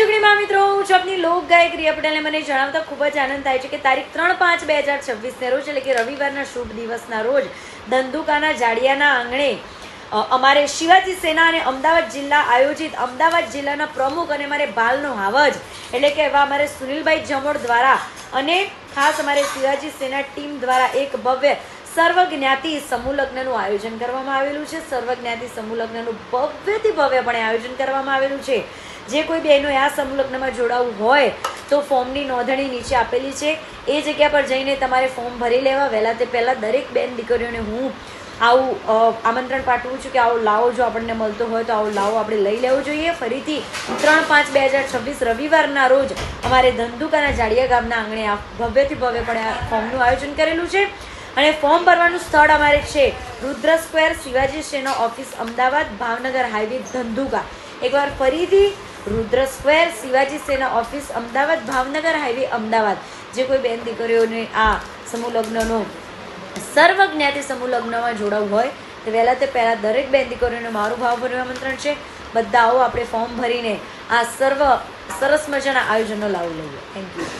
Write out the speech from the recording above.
જુગડીમાં મિત્રો હું છું આપની લોક ગાયક રિયા પટેલને મને જણાવતા ખૂબ જ આનંદ થાય છે કે તારીખ 3/5/2026 રોજ એટલે કે રવિવારના શુભ દિવસના રોજ ધંધુકાના જાડિયાના આંગણે અમારે શિવાજી સેના અને અમદાવાદ જિલ્લા આયોજિત અમદાવાદ જિલ્લાના પ્રમુખ અને અમારે બાલનો હાવજ એટલે કે એવા અમારે સુનિલભાઈ જમોડ દ્વારા અને ખાસ અમારે શિવાજી સેના ટીમ દ્વારા એક ભવ્ય સર્વજ્ઞાતિ સમૂહ લગ્નનું આયોજન કરવામાં આવેલું છે. સર્વજ્ઞાતિ સમૂહ લગ્નનું ભવ્યથી ભવ્યપણે આયોજન કરવામાં આવેલું છે. જે કોઈ બહેનો આ સમૂહ લગ્નમાં જોડાવું હોય તો ફોર્મની નોંધણી નીચે આપેલી છે. એ જગ્યા પર જઈને તમારે ફોર્મ ભરી લેવા. વહેલા તે પહેલાં દરેક બેન દીકરીઓને હું આવું આમંત્રણ પાઠવું છું કે આવો લાવો જો આપણને મળતો હોય તો આવો લાવો આપણે લઈ લેવો જોઈએ. ફરીથી 3/5/2026 રવિવારના રોજ અમારે ધંધુકાના જાડિયા ગામના આંગણે આ ભવ્યથી ભવ્યપણે આ ફોર્મનું આયોજન કરેલું છે. અને ફોર્મ ભરવાનું સ્થળ અમારે છે રુદ્ર સ્ક્વેર, શિવાજી સેના ઓફિસ, અમદાવાદ, ભાવનગર હાઈવે, ધંધુકા. એકવાર ફરીથી રુદ્ર સ્ક્વેર, શિવાજી સેના ઓફિસ, અમદાવાદ, ભાવનગર હાઈવે, અમદાવાદ. જે કોઈ બેન દીકરીઓને આ સમૂહ લગ્નનો સર્વજ્ઞાતિ સમૂહ લગ્નમાં જોડાવું હોય તો વહેલા તે પહેલાં દરેક બેન દીકરીઓને મારું ભાવભર્યું આમંત્રણ છે. બધા આવો આપણે ફોર્મ ભરીને આ સરસ મજાના આયોજનનો લાવો લઈએ. Thank you.